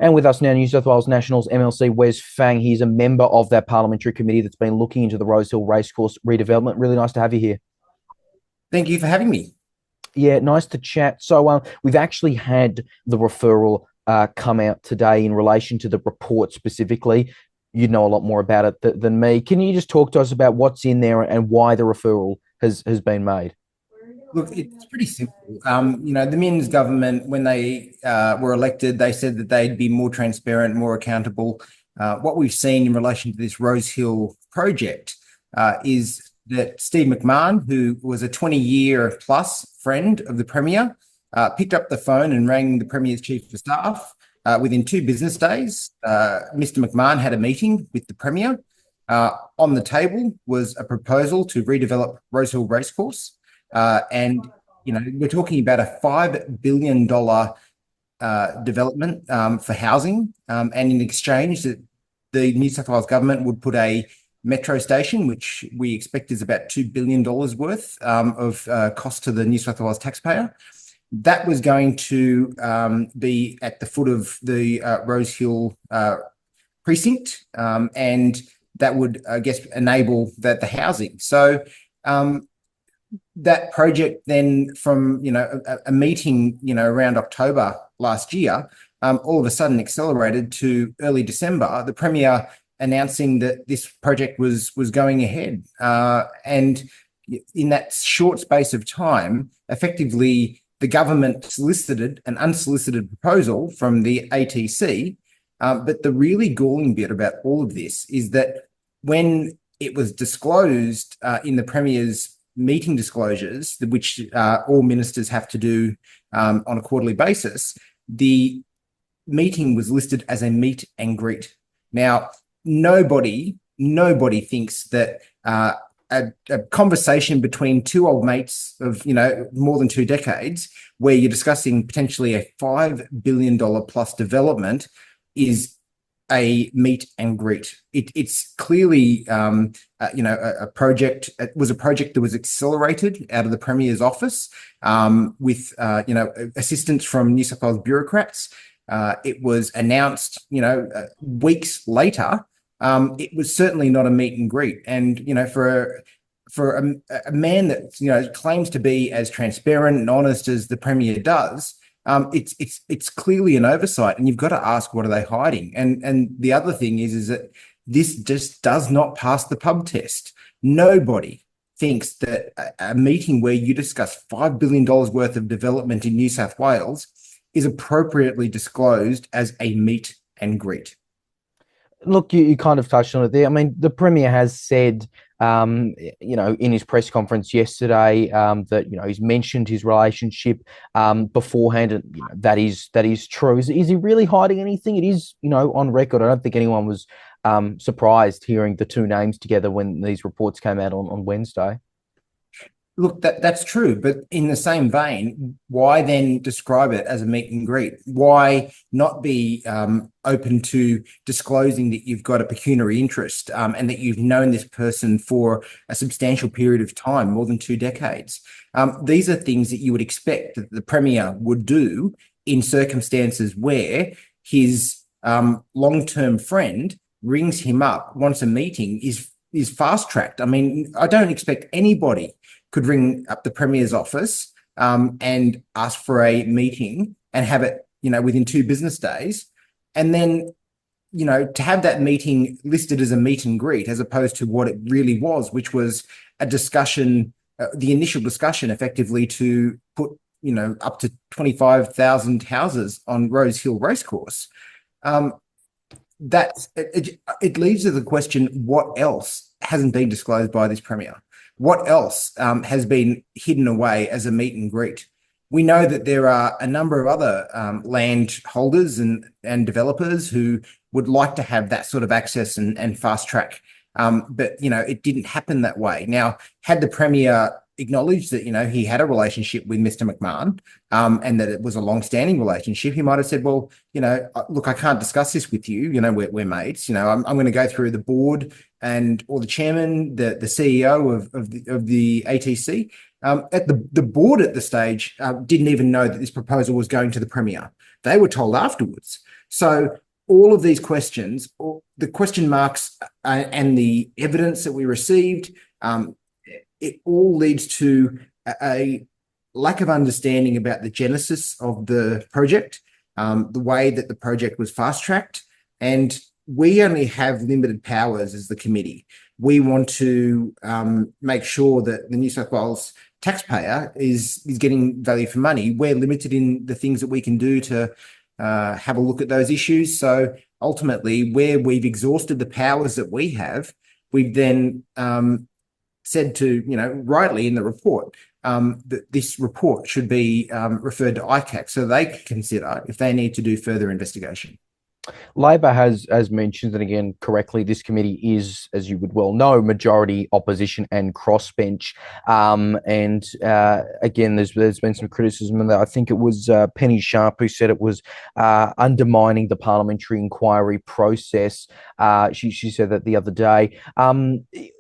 And with us now, New South Wales Nationals MLC Wes Fang. He's a member of that parliamentary committee that's been looking into the Rosehill Racecourse redevelopment. Really nice to have you here. Thank you for having me. Yeah, nice to chat. So we've actually had the referral come out today in relation to the report specifically. You'd know a lot more about it than me. Can you just talk to us about what's in there and why the referral has been made? Look, it's pretty simple. The Minns government, when they were elected, they said that they'd be more transparent, more accountable. What we've seen in relation to this Rosehill project is that Steve McMahon, who was a 20-year plus friend of the Premier, picked up the phone and rang the Premier's Chief of Staff. Within 2 business days, Mr. McMahon had a meeting with the Premier. On the table was a proposal to redevelop Rosehill Racecourse. We're talking about a $5 billion development for housing. And in exchange, the New South Wales government would put a metro station, which we expect is about $2 billion worth of cost to the New South Wales taxpayer. That was going to be at the foot of the Rosehill precinct, and that would, I guess, enable the housing. So that project then, from a meeting around October last year, all of a sudden accelerated to early December. The Premier announcing that this project was going ahead, and in that short space of time, effectively the government solicited an unsolicited proposal from the ATC. But the really galling bit about all of this is that when it was disclosed in the Premier's meeting disclosures, which all ministers have to do on a quarterly basis, the meeting was listed as a meet and greet. Now, nobody thinks that a conversation between 2 old mates of more than 2 decades, where you're discussing potentially a $5 billion plus development, is a meet and greet. It's clearly a project. It was a project that was accelerated out of the Premier's office with assistance from New South Wales bureaucrats. It was announced weeks later. It was certainly not a meet and greet. And for a man that claims to be as transparent and honest as the Premier does, it's clearly an oversight, and you've got to ask, what are they hiding? And the other thing is that this just does not pass the pub test. Nobody thinks that a meeting where you discuss $5 billion worth of development in New South Wales is appropriately disclosed as a meet and greet. Look, you kind of touched on it there. I mean, the Premier has said, in his press conference yesterday, that he's mentioned his relationship beforehand, and that is true. Is he really hiding anything? It is, on record. I don't think anyone was surprised hearing the 2 names together when these reports came out on Wednesday. Look, that's true, but in the same vein, why then describe it as a meet and greet? Why not be open to disclosing that you've got a pecuniary interest and that you've known this person for a substantial period of time, more than 2 decades? These are things that you would expect that the Premier would do in circumstances where his long-term friend rings him up, wants a meeting, is fast-tracked. I mean, I don't expect anybody could ring up the Premier's office and ask for a meeting and have it, within 2 business days. And then, to have that meeting listed as a meet and greet, as opposed to what it really was, which was a discussion, the initial discussion effectively to put, up to 25,000 houses on Rosehill Racecourse. It leaves to the question, what else hasn't been disclosed by this Premier? What else has been hidden away as a meet and greet? We know that there are a number of other land holders and developers who would like to have that sort of access and fast track, but it didn't happen that way. Now, had the Premier acknowledged that he had a relationship with Mr. McMahon and that it was a long-standing relationship, he might have said, well, look, I can't discuss this with you. We're mates. I'm going to go through the board or the chairman, the CEO of the ATC. At the board at the stage didn't even know that this proposal was going to the Premier. They were told afterwards. So all of these questions, the question marks and the evidence that we received, it all leads to a lack of understanding about the genesis of the project, the way that the project was fast-tracked, and we only have limited powers as the committee. We want to make sure that the New South Wales taxpayer is getting value for money. We're limited in the things that we can do to have a look at those issues. So ultimately, where we've exhausted the powers that we have, we've then said to, rightly in the report, that this report should be referred to ICAC so they can consider if they need to do further investigation. Labor has, as mentioned, and again correctly, this committee is, as you would well know, majority opposition and crossbench. Again, there's been some criticism, and I think it was Penny Sharp who said it was undermining the parliamentary inquiry process. She said that the other day.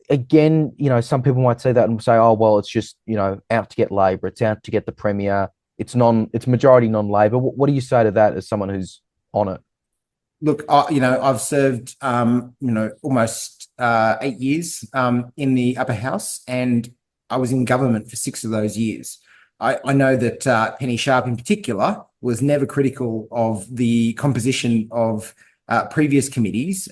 Again, some people might say that and say, "Oh, well, it's just out to get Labor. It's out to get the Premier. It's majority non-Labor." What do you say to that as someone who's on it? Look, I've served, almost 8 years in the upper house, and I was in government for 6 of those years. I know that Penny Sharp in particular was never critical of the composition of previous committees.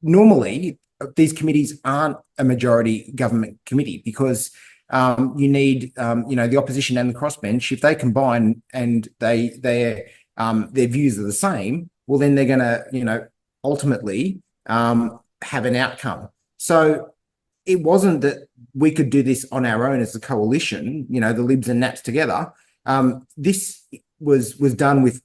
Normally these committees aren't a majority government committee because you need, the opposition and the crossbench. If they combine and their views are the same, well, then they're going to, ultimately have an outcome. So it wasn't that we could do this on our own as a coalition, the Libs and Nats together. This was done with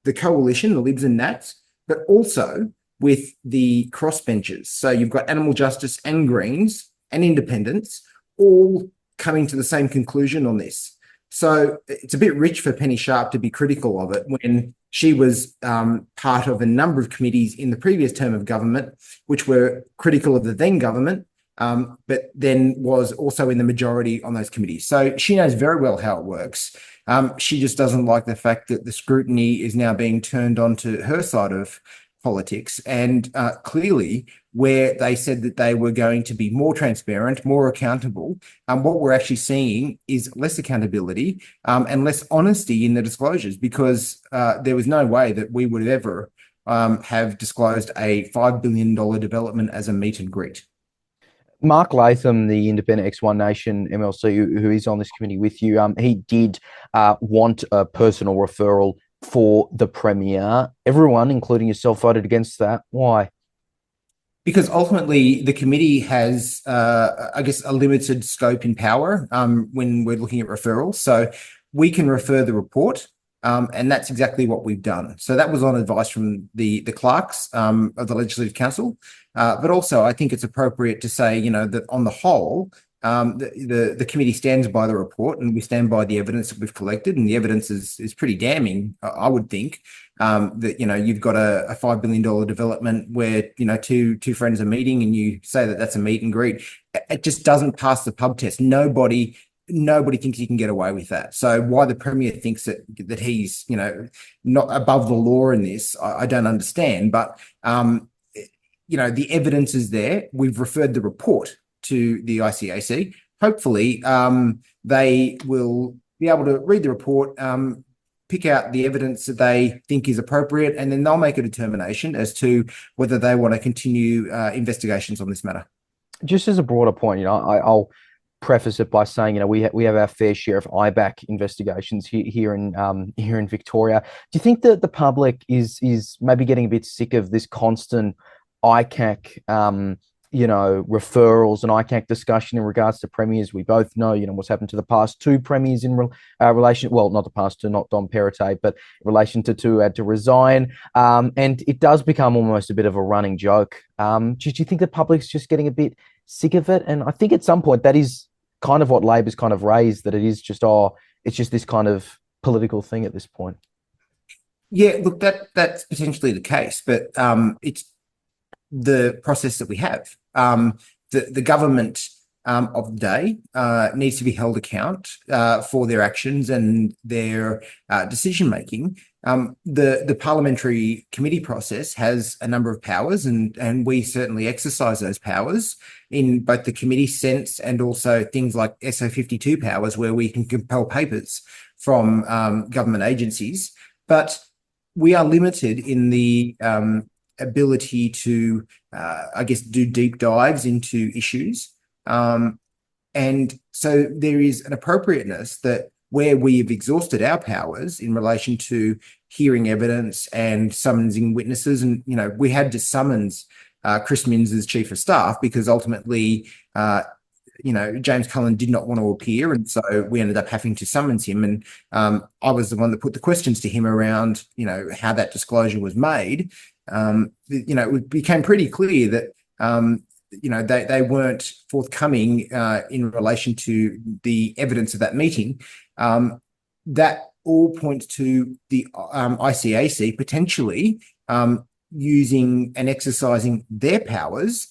the coalition, the Libs and Nats, but also with the crossbenchers. So you've got Animal Justice and Greens and Independents all coming to the same conclusion on this. So it's a bit rich for Penny Sharp to be critical of it when she was part of a number of committees in the previous term of government, which were critical of the then government, but then was also in the majority on those committees. So she knows very well how it works. She just doesn't like the fact that the scrutiny is now being turned onto her side of politics, and clearly where they said that they were going to be more transparent, more accountable, what we're actually seeing is less accountability and less honesty in the disclosures, because there was no way that we would ever have disclosed a $5 billion development as a meet and greet. Mark Latham, the independent X1 Nation MLC, who is on this committee with you, he did want a personal referral for the Premier. Everyone, including yourself, voted against that. Why? Because ultimately the committee has, I guess, a limited scope in power when we're looking at referrals. So we can refer the report, and that's exactly what we've done. So that was on advice from the clerks of the Legislative Council. But also I think it's appropriate to say, that on the whole, the committee stands by the report, and we stand by the evidence that we've collected, and the evidence is pretty damning, I would think, that you've got a $5 billion development where two friends are meeting and you say that that's a meet and greet. It just doesn't pass the pub test. Nobody thinks he can get away with that. So why the Premier thinks that he's not above the law in this, I don't understand. But the evidence is there. We've referred the report to the ICAC. Hopefully, they will be able to read the report, pick out the evidence that they think is appropriate, and then they'll make a determination as to whether they want to continue investigations on this matter. Just as a broader point, I'll preface it by saying, we have our fair share of IBAC investigations here in Victoria. Do you think that the public is maybe getting a bit sick of this constant ICAC referrals and ICAC discussion in regards to premiers? We both know, what's happened to the past 2 premiers in relation, well, not the past 2, not Dom Perrottet, but in relation to 2 had to resign. And it does become almost a bit of a running joke. Do you think the public's just getting a bit sick of it? And I think at some point that is kind of what Labor's kind of raised, that it is just, it's just this kind of political thing at this point. Yeah, look, that's potentially the case, but it's the process that we have. The government of the day needs to be held account for their actions and their decision making. The parliamentary committee process has a number of powers, and we certainly exercise those powers in both the committee sense and also things like SO 52 powers, where we can compel papers from government agencies. But we are limited in the ability to, I guess, do deep dives into issues. And so there is an appropriateness that where we have exhausted our powers in relation to hearing evidence and summoning witnesses, and, you know, we had to summons Chris Minns as Chief of Staff because ultimately, you know, James Cullen did not want to appear, and so we ended up having to summons him. And I was the one that put the questions to him around, you know, how that disclosure was made. You know, it became pretty clear that you know, they weren't forthcoming in relation to the evidence of that meeting. That all points to the ICAC potentially using and exercising their powers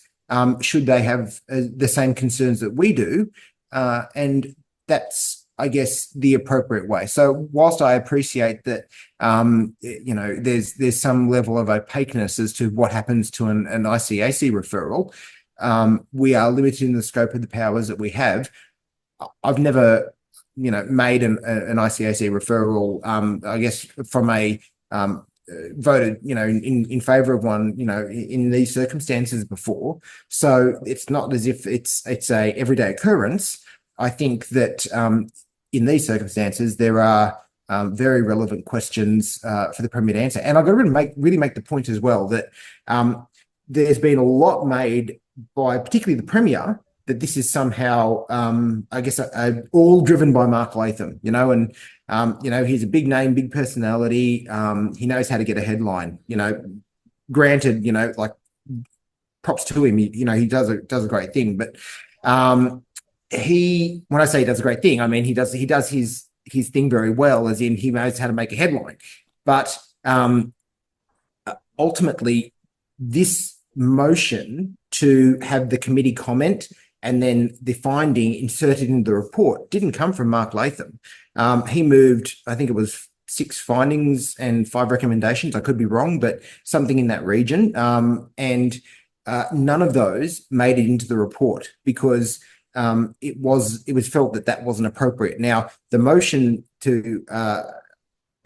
should they have the same concerns that we do. And that's, I guess, the appropriate way. So whilst I appreciate that, you know, there's some level of opaqueness as to what happens to an ICAC referral, we are limited in the scope of the powers that we have. I've never, you know, made an ICAC referral, I guess, from a voted, you know, in favour of one, you know, in these circumstances before. So it's not as if it's a everyday occurrence. I think that in these circumstances, there are very relevant questions for the Premier to answer. And I've got to really make the point as well that there's been a lot made by particularly the Premier that this is somehow, I guess, all driven by Mark Latham, you know, and, you know, he's a big name, big personality. He knows how to get a headline, you know, granted, you know, like props to him, you know, he does a great thing. But when I say he does a great thing, I mean, he does his thing very well, as in he knows how to make a headline. But ultimately, this motion to have the committee comment and then the finding inserted into the report didn't come from Mark Latham. He moved, I think it was 6 findings and 5 recommendations. I could be wrong, but something in that region. And none of those made it into the report because it was felt that wasn't appropriate. Now, the motion to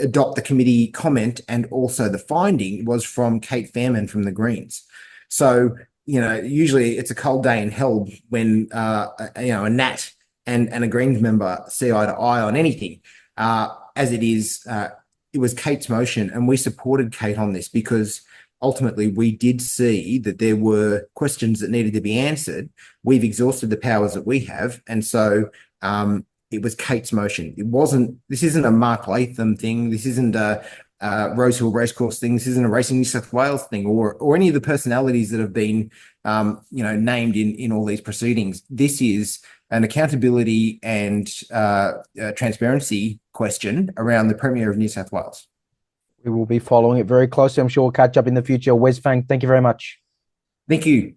adopt the committee comment and also the finding was from Kate Fairman from the Greens. So, you know, usually it's a cold day in hell when, you know, a Nat and a Greens member see eye to eye on anything. As it is, it was Kate's motion, and we supported Kate on this because ultimately we did see that there were questions that needed to be answered. We've exhausted the powers that we have. And so it was Kate's motion. This isn't a Mark Latham thing. This isn't a Rosehill Racecourse thing. This isn't a Racing New South Wales thing, or any of the personalities that have been, you know, named in all these proceedings. This is an accountability and transparency question around the Premier of New South Wales. We will be following it very closely. I'm sure we'll catch up in the future. Wes Fang, thank you very much. Thank you.